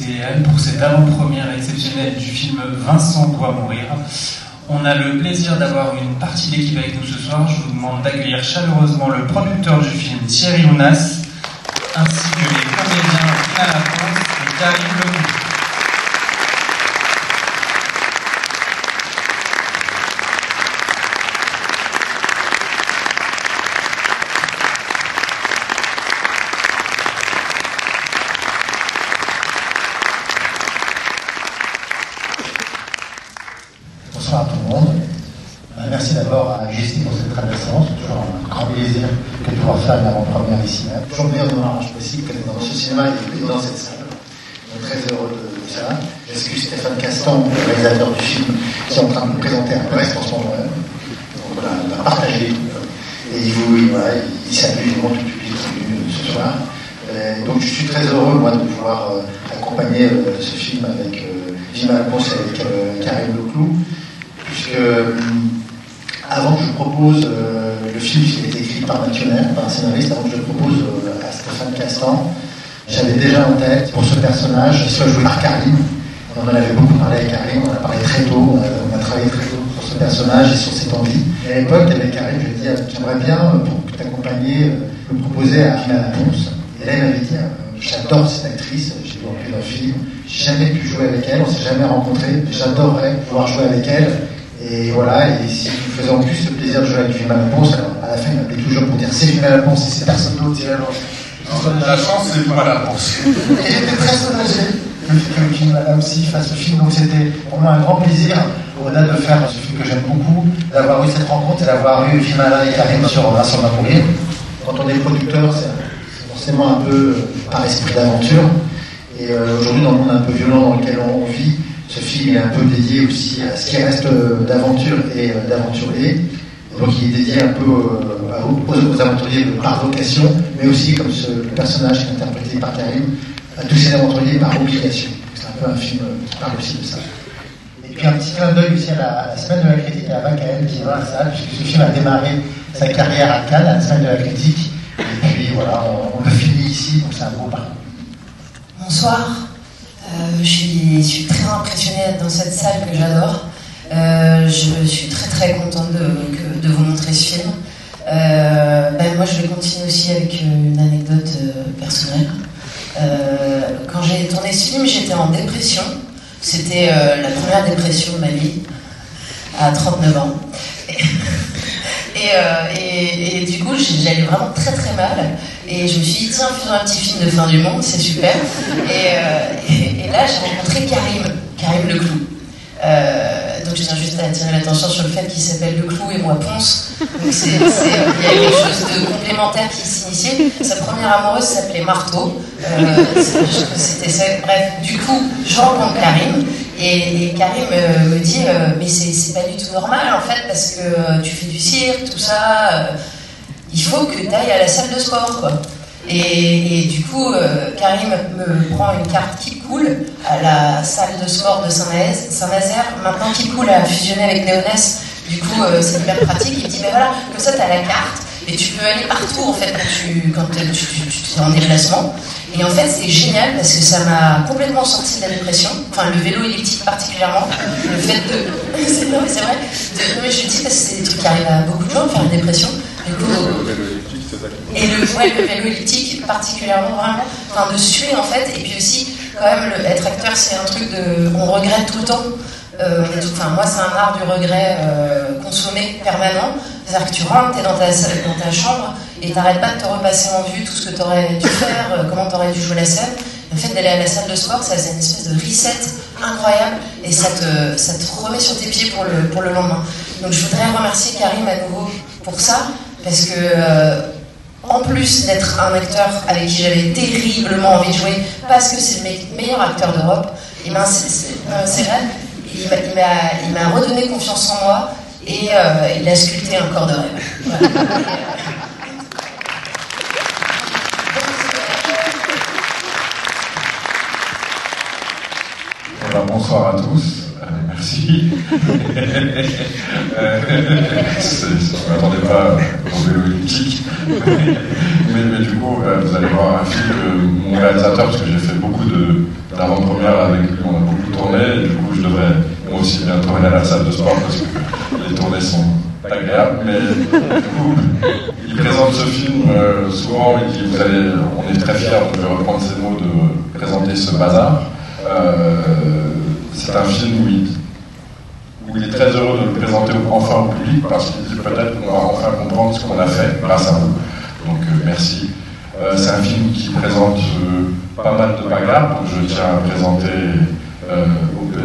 c'est Anne pour cette avant-première exceptionnelle du film Vincent doit mourir. On a le plaisir d'avoir une partie de l'équipe avec nous ce soir. Je vous demande d'accueillir chaleureusement le producteur du film Thierry Lounas, ainsi que les comédiens Vina Lafonce et Karim Leclou. Bonsoir à tout le monde. Merci d'abord à Justine pour cette traversation. C'est toujours un grand plaisir que de pouvoir faire une avant-première ici. Toujours meilleur démarrage possible que dans ce cinéma et dans cette salle. On est très heureux de ça. J'excuse Stéphane Castan, le réalisateur du film, qui est en train de nous présenter un reste en ce moment. Donc voilà, on va partager. Et il salue évidemment tout le public venu ce soir. Donc je suis très heureux, moi, de pouvoir accompagner ce film avec Vina Lafonce et avec Karim Leclou. Puisque avant que je propose le film qui a été écrit par un actionnaire, par un scénariste, avant que je le propose à Stéphane Castan, j'avais déjà en tête pour ce personnage, soit joué par Karim. On en avait beaucoup parlé avec Karim, on a parlé très tôt, on a travaillé très tôt sur ce personnage et sur cette envie. Et à l'époque, avec Karim, je lui ai dit, j'aimerais bien, pour t'accompagner, me proposer à Vina Lafonce. Et là, il m'avait dit, j'adore cette actrice, j'ai vu en plusieurs films, j'ai jamais pu jouer avec elle, on s'est jamais rencontrés, j'adorerais pouvoir jouer avec elle. Et voilà, et si je faisais en plus le plaisir de jouer avec Vina Lafonce, alors à la fin il m'appelait toujours pour dire c'est Vina Lafonce et c'est personne d'autre, c'est la Lafonce. La chance, c'est Vina Lafonce. Et j'étais très soulagé que Vina aussi fasse ce film, donc c'était pour moi un grand plaisir, au-delà de faire ce film que j'aime beaucoup, d'avoir eu cette rencontre et d'avoir eu Vina et Karim sur Vincent doit mourir. Quand on est producteur, c'est forcément un peu par esprit d'aventure, et aujourd'hui dans le monde un peu violent dans lequel on vit, ce film est un peu dédié aussi à ce qui reste d'aventure et d'aventurier. Donc il est dédié un peu aux aventuriers par vocation, mais aussi comme le personnage qui est interprété par Karim, à tous ces aventuriers par obligation. C'est un peu un film qui parle aussi de ça. Et puis un petit clin d'œil aussi à la semaine de la critique à Vacaël qui est dans la salle, puisque ce film a démarré sa carrière à Cannes, à la semaine de la critique. Et puis voilà, on le finit ici, donc c'est un beau parcours. Bonsoir. Je suis très impressionnée d'être dans cette salle que j'adore. Je suis très très contente de vous montrer ce film. Moi je vais continuer aussi avec une anecdote personnelle. Quand j'ai tourné ce film, j'étais en dépression. C'était la première dépression de ma vie, à 39 ans. Et du coup, j'allais vraiment très très mal. Et je me suis dit, tiens, faisons un petit film de fin du monde, c'est super. Et là, j'ai rencontré Karim Leclou. Donc je tiens juste à attirer l'attention sur le fait qu'il s'appelle Leclou et moi Ponce. Donc il y a quelque chose de complémentaire qui s'initiait. Sa première amoureuse s'appelait Marteau. C'était ça. Bref, du coup, je rencontre Karim. Et Karim me dit mais c'est pas du tout normal en fait parce que tu fais du cirque, tout ça, il faut que tu ailles à la salle de sport quoi. Et du coup Karim me prend une carte qui coule à la salle de sport de Saint-Nazaire. Maintenant qui coule a fusionné avec Léonesse, du coup c'est hyper pratique. Il me dit mais voilà, comme ça tu as la carte et tu peux aller partout en fait quand tu es en déplacement. Et en fait, c'est génial parce que ça m'a complètement sorti de la dépression. Enfin, le vélo elliptique particulièrement. Le fait de... c'est vrai. Mais je le dis parce que c'est des trucs qui arrivent à beaucoup de gens, faire une dépression. Du coup, le vélo elliptique, c'est ça. Et le vélo elliptique particulièrement, vraiment. Enfin, de suer en fait. Et puis aussi, quand même, être acteur, c'est un truc de... On regrette tout le temps. Moi, c'est un art du regret consommé permanent. C'est-à-dire que tu rentres, t'es dans ta chambre et t'arrêtes pas de te repasser en vue tout ce que t'aurais dû faire, comment t'aurais dû jouer la scène. Le fait d'aller à la salle de sport, ça c'est une espèce de reset incroyable et ça te remet sur tes pieds pour le lendemain. Donc je voudrais remercier Karim à nouveau pour ça parce que en plus d'être un acteur avec qui j'avais terriblement envie de jouer parce que c'est le meilleur acteur d'Europe, et ben c'est vrai. Il m'a redonné confiance en moi et il a sculpté un corps de rêve. Voilà. Bonsoir à tous. Merci. Je ne m'attendais pas au vélo elliptique. Mais du coup, vous allez voir un film que mon réalisateur, parce que j'ai fait beaucoup d'avant-première avec lui, on a beaucoup tourné, et du coup je devrais moi aussi bientôt aller à la salle de sport parce que les tournées sont agréables, mais du coup il présente ce film souvent, il dit on est très fiers, je vais reprendre ces mots, de présenter ce bazar. C'est un film où il est très heureux de le présenter enfin au public parce qu'il dit peut-être qu'on va enfin comprendre ce qu'on a fait grâce à vous. Donc merci. C'est un film qui présente pas mal de bagarres, donc je tiens à présenter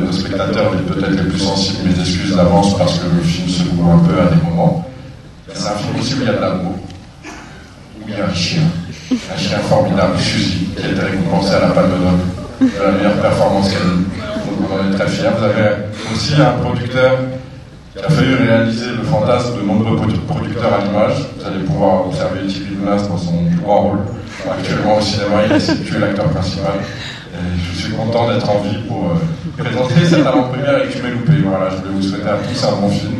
aux spectateurs peut-être les plus sensibles mes excuses d'avance parce que le film se voit un peu à des moments. C'est un film aussi où il y a de l'amour, où il y a un chien formidable, Suzy, qui a été récompensé à la Palme d'Or de la meilleure performance canine. Donc on en est très fiers. Vous avez aussi un producteur qui a failli réaliser le fantasme de nombreux producteurs à l'image. Vous allez pouvoir observer Thierry Lounas dans son grand rôle. Actuellement au cinéma, il essaie de tuer l'acteur principal. Et je suis content d'être en vie pour présenter cette avant-première et que tu m'aies loupé. Voilà, je voulais vous souhaiter à tous un bon film